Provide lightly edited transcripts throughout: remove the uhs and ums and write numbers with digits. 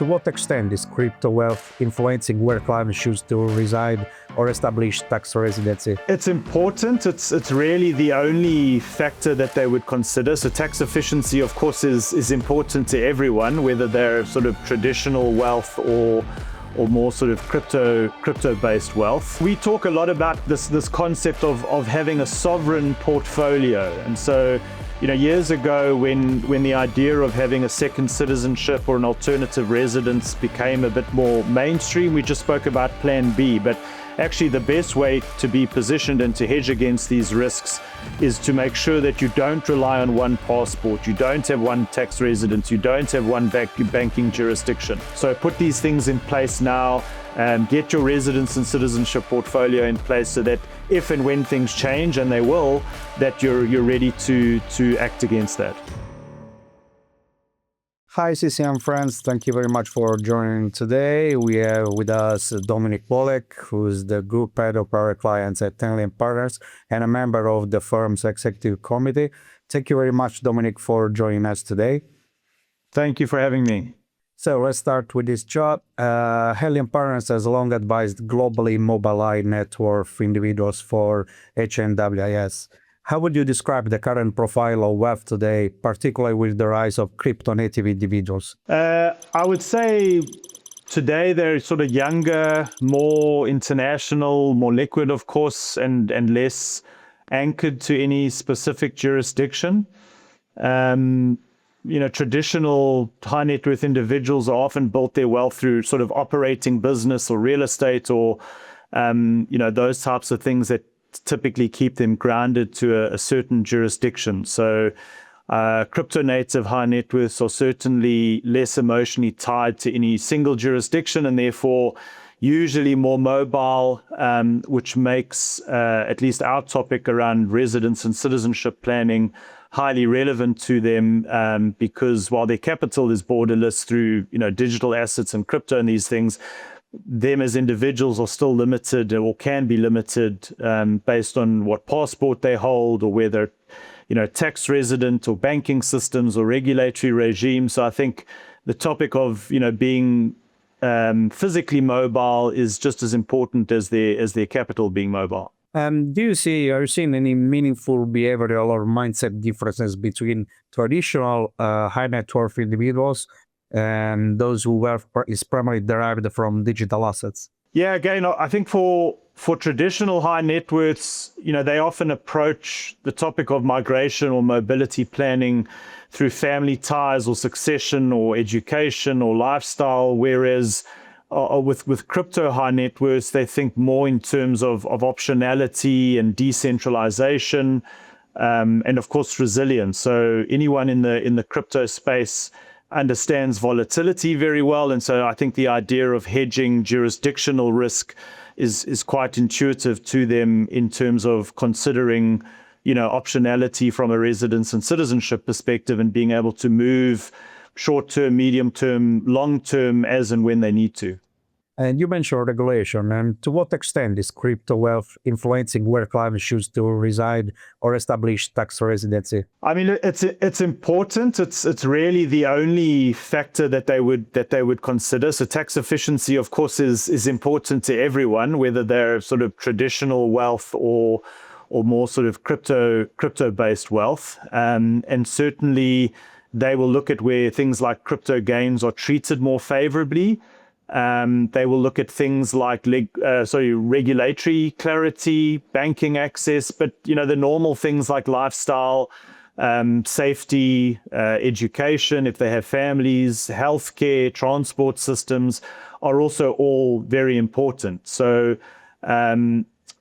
to what extent is crypto wealth influencing where clients choose to reside or establish tax residency? It's important. It's really the only factor that they would consider. So tax efficiency, of course, is important to everyone, whether they're sort of traditional wealth or more sort of crypto-based wealth. We talk a lot about this concept of having a sovereign portfolio. And so, years ago when the idea of having a second citizenship or an alternative residence became a bit more mainstream, we just spoke about Plan B. But actually the best way to be positioned and to hedge against these risks is to make sure that you don't rely on one passport, you don't have one tax residence, you don't have one banking jurisdiction. So put these things in place now, get your residence and citizenship portfolio in place so that if and when things change, and they will, that you're ready to act against that. Hi CCM friends, thank you very much for joining today. We have with us Dominic Volek, who's the group head of our clients at Henley Partners and a member of the firm's executive committee. Thank you very much, Dominic, for joining us today. Thank you for having me. So let's start with this job. Henley Partners has long advised globally mobile high net worth individuals for HNWIs. How would you describe the current profile of wealth today, particularly with the rise of crypto-native individuals? I would say today they're sort of younger, more international, more liquid, of course, and less anchored to any specific jurisdiction. Traditional high net worth individuals are often built their wealth through sort of operating business or real estate or, those types of things that typically keep them grounded to a certain jurisdiction. So crypto native high net worths are certainly less emotionally tied to any single jurisdiction and therefore usually more mobile, which makes at least our topic around residence and citizenship planning highly relevant to them, because while their capital is borderless through digital assets and crypto and these things, them as individuals are still limited or can be limited based on what passport they hold or whether tax resident or banking systems or regulatory regimes. So I think the topic of being physically mobile is just as important as their capital being mobile. Are you seeing any meaningful behavioral or mindset differences between traditional high net worth individuals and those whose wealth is primarily derived from digital assets? Yeah, again, I think for traditional high net worths, they often approach the topic of migration or mobility planning through family ties or succession or education or lifestyle, whereas with crypto high net worths, they think more in terms of optionality and decentralization, and of course resilience. So anyone in the crypto space understands volatility very well, and so I think the idea of hedging jurisdictional risk is quite intuitive to them in terms of considering optionality from a residence and citizenship perspective and being able to move short-term, medium-term, long-term as and when they need to. And you mentioned regulation. And to what extent is crypto wealth influencing where clients choose to reside or establish tax residency? I mean, it's important. It's really the only factor that they would consider. So tax efficiency, of course, is important to everyone, whether they're sort of traditional wealth or more sort of crypto-based wealth. And certainly they will look at where things like crypto gains are treated more favorably. They will look at things like regulatory clarity, banking access, but the normal things like lifestyle, safety, education, if they have families, healthcare, transport systems are also all very important. So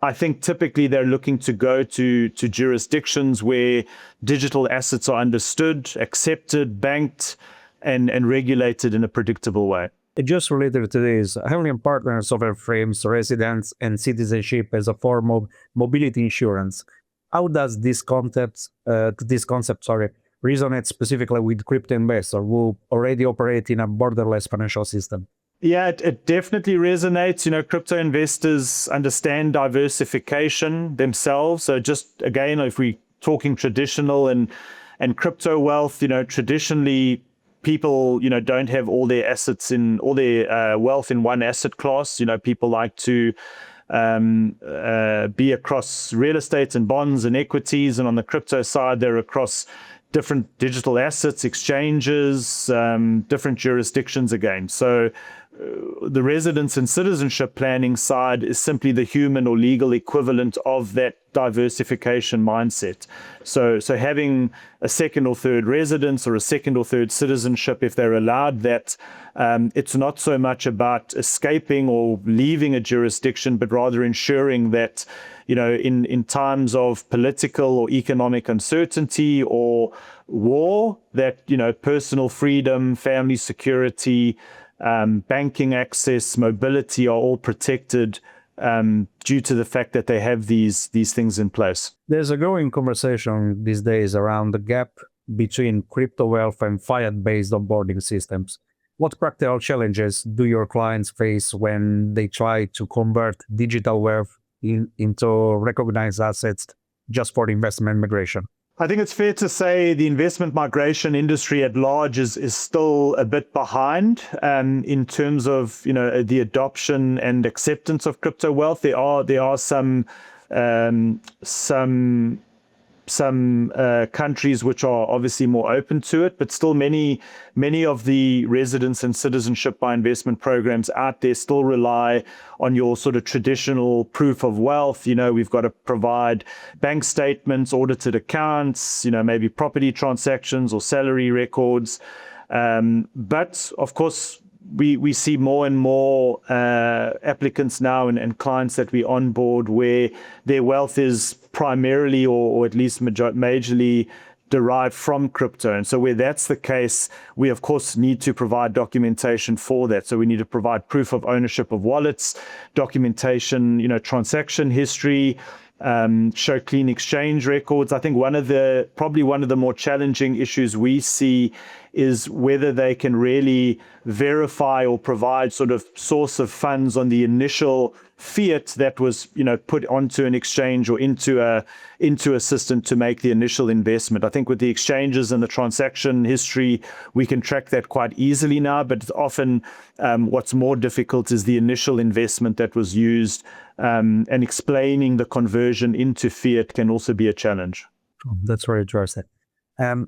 I think typically they're looking to go to jurisdictions where digital assets are understood, accepted, banked, and regulated in a predictable way. Just related to this, Henley Partners often frames residence and citizenship as a form of mobility insurance. How does this concept resonate specifically with crypto investors who already operate in a borderless financial system? Yeah, it definitely resonates. Crypto investors understand diversification themselves. So just again, if we're talking traditional and crypto wealth, traditionally people, don't have all their assets in all their wealth in one asset class. People like to be across real estate and bonds and equities, and on the crypto side, they're across different digital assets, exchanges, different jurisdictions again. So the residence and citizenship planning side is simply the human or legal equivalent of that diversification mindset. So having a second or third residence or a second or third citizenship, if they're allowed that, it's not so much about escaping or leaving a jurisdiction, but rather ensuring that, in times of political or economic uncertainty or war, that, personal freedom, family security, banking access, mobility are all protected due to the fact that they have these things in place. There's a growing conversation these days around the gap between crypto wealth and fiat-based onboarding systems. What practical challenges do your clients face when they try to convert digital wealth into recognized assets just for investment migration? I think it's fair to say the investment migration industry at large is still a bit behind in terms of the adoption and acceptance of crypto wealth. There are some countries which are obviously more open to it, but still many of the residence and citizenship by investment programs out there still rely on your sort of traditional proof of wealth. We've got to provide bank statements, audited accounts, maybe property transactions or salary records. But of course, we see more and more applicants now and clients that we onboard where their wealth is primarily or at least majorly derived from crypto. And so where that's the case, we of course need to provide documentation for that. So we need to provide proof of ownership of wallets, documentation, transaction history, show clean exchange records. I think probably one of the more challenging issues we see is whether they can really verify or provide sort of source of funds on the initial fiat that was, put onto an exchange or into a system to make the initial investment. I think with the exchanges and the transaction history, we can track that quite easily now, but often what's more difficult is the initial investment that was used, and explaining the conversion into fiat can also be a challenge. That's very interesting. Do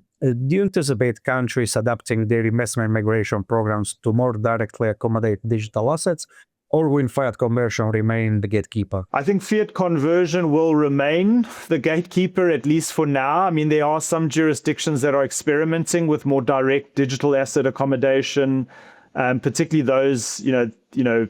you anticipate countries adapting their investment migration programs to more directly accommodate digital assets, or will fiat conversion remain the gatekeeper? I think fiat conversion will remain the gatekeeper, at least for now. I mean, there are some jurisdictions that are experimenting with more direct digital asset accommodation, particularly those,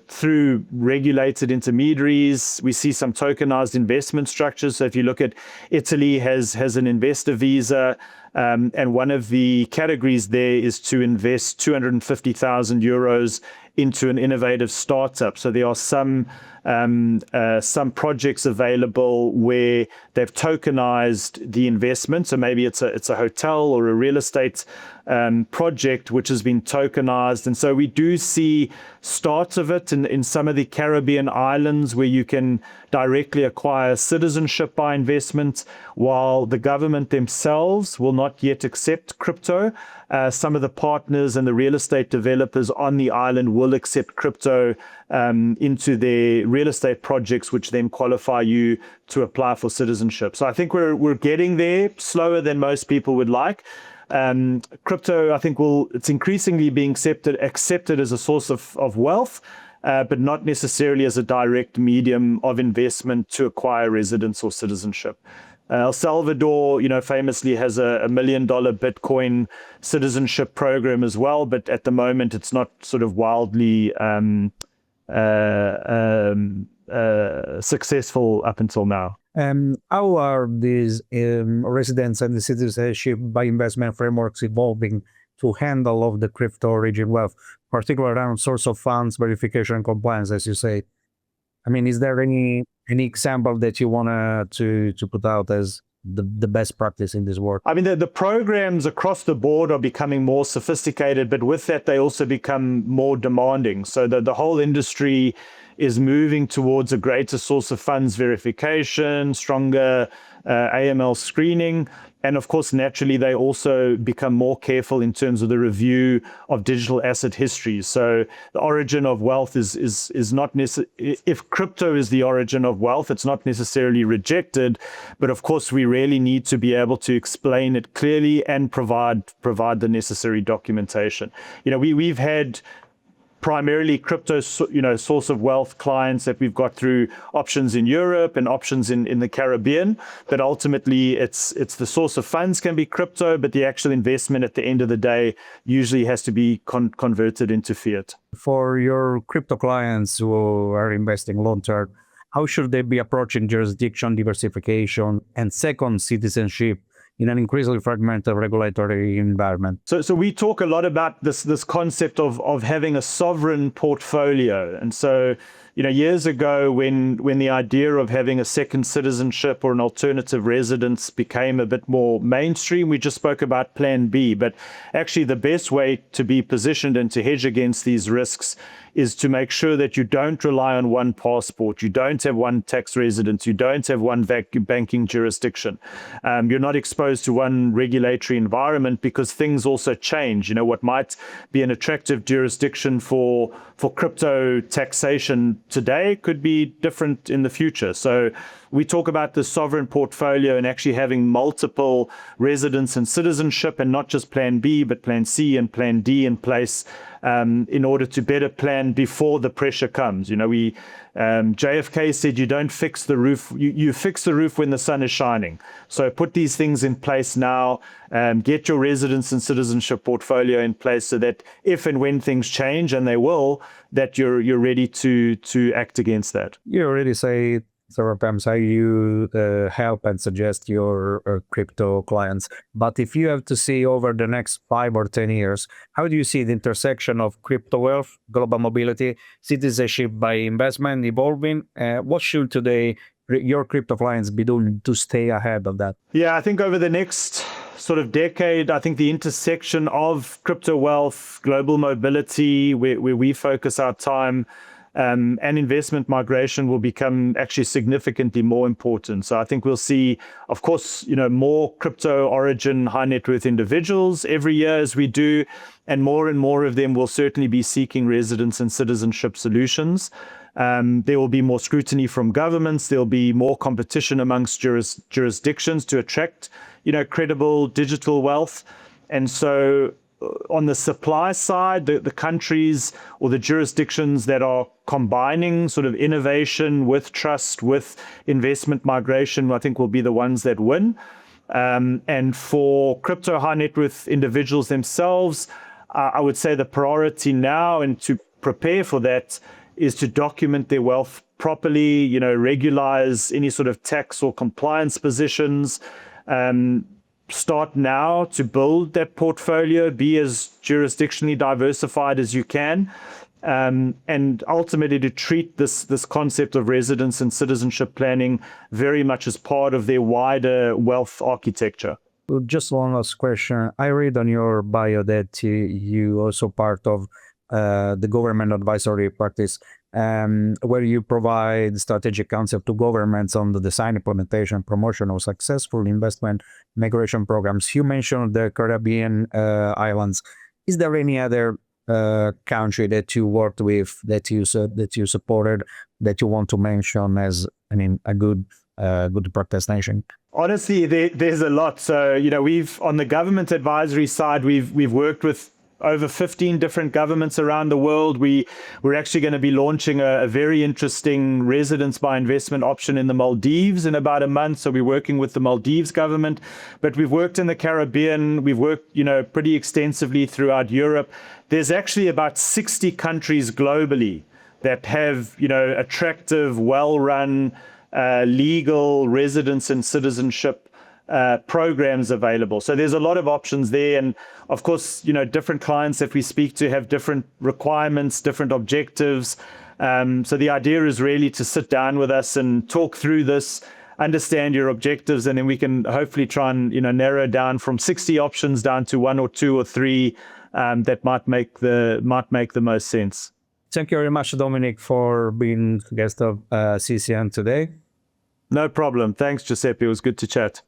through regulated intermediaries. We see some tokenized investment structures. So if you look at Italy has an investor visa, and one of the categories there is to invest 250,000 euros into an innovative startup. So there are some projects available where they've tokenized the investment. So maybe it's a hotel or a real estate project which has been tokenized. And so we do see starts of it in some of the Caribbean islands where you can directly acquire citizenship by investment, while the government themselves will not yet accept crypto. Some of the partners and the real estate developers on the island will accept crypto into their real estate projects, which then qualify you to apply for citizenship. So I think we're getting there slower than most people would like. Crypto, I think, it's increasingly being accepted as a source of wealth, but not necessarily as a direct medium of investment to acquire residence or citizenship. El Salvador, famously has a $1 million Bitcoin citizenship program as well, but at the moment it's not sort of wildly successful up until now. How are these residence and the citizenship by investment frameworks evolving to handle of the crypto origin wealth, particularly around source of funds, verification, and compliance, as you say? I mean, is there any example that you want to put out as the best practice in this work? I mean, the programs across the board are becoming more sophisticated, but with that, they also become more demanding. So the whole industry is moving towards a greater source of funds verification, stronger AML screening. And of course, naturally, they also become more careful in terms of the review of digital asset histories. So the origin of wealth is not necessarily, if crypto is the origin of wealth, it's not necessarily rejected. But of course, we really need to be able to explain it clearly and provide the necessary documentation. We've had primarily crypto, source of wealth clients that we've got through options in Europe and options in the Caribbean. But ultimately, it's the source of funds can be crypto, but the actual investment at the end of the day usually has to be converted into fiat. For your crypto clients who are investing long term, how should they be approaching jurisdiction diversification and second, citizenship in an increasingly fragmented regulatory environment? So we talk a lot about this concept of having a sovereign portfolio. And so, years ago when the idea of having a second citizenship or an alternative residence became a bit more mainstream, we just spoke about Plan B. But actually the best way to be positioned and to hedge against these risks is to make sure that you don't rely on one passport, you don't have one tax residence, you don't have one banking jurisdiction. You're not exposed to one regulatory environment because things also change. What might be an attractive jurisdiction for crypto taxation today could be different in the future. So we talk about the sovereign portfolio and actually having multiple residence and citizenship, and not just Plan B, but Plan C and Plan D in place in order to better plan before the pressure comes. JFK said you don't fix the roof, you fix the roof when the sun is shining. So put these things in place now, get your residence and citizenship portfolio in place so that if and when things change, and they will, that you're ready to act against that. You already say several times how you help and suggest your crypto clients. But if you have to see over the next 5 or 10 years, how do you see the intersection of crypto wealth, global mobility, citizenship by investment evolving? What should today your crypto clients be doing to stay ahead of that? Yeah, I think over the next sort of decade, I think the intersection of crypto wealth, global mobility, where we focus our time, and investment migration will become actually significantly more important. So I think we'll see, of course, more crypto origin, high net worth individuals every year as we do, and more of them will certainly be seeking residence and citizenship solutions. There will be more scrutiny from governments. There'll be more competition amongst jurisdictions to attract, credible digital wealth. And so on the supply side, the countries or the jurisdictions that are combining sort of innovation with trust, with investment migration, I think will be the ones that win. And for crypto high net worth individuals themselves, I would say the priority now and to prepare for that is to document their wealth properly, regularize any sort of tax or compliance positions. Start now to build that portfolio, be as jurisdictionally diversified as you can, and ultimately to treat this concept of residence and citizenship planning very much as part of their wider wealth architecture. Just one last question. I read on your bio that you also part of the government advisory practice, where you provide strategic counsel to governments on the design, implementation, promotion of successful investment migration programs. You mentioned the Caribbean islands. Is there any other country that you worked with, that you supported, that you want to mention as, a good practice nation? Honestly, there's a lot. So, we've on the government advisory side, we've worked with over 15 different governments around the world. We're actually going to be launching a very interesting residence by investment option in the Maldives in about a month. So we're working with the Maldives government, but we've worked in the Caribbean. We've worked, pretty extensively throughout Europe. There's actually about 60 countries globally that have, attractive, well-run, legal residence and citizenship programs available. So there's a lot of options there. And of course, different clients that we speak to have different requirements, different objectives. So the idea is really to sit down with us and talk through this, understand your objectives, and then we can hopefully try and, narrow down from 60 options down to 1 or 2 or 3 that might make the most sense. Thank you very much, Dominic, for being guest of CCN today. No problem. Thanks, Giuseppe. It was good to chat.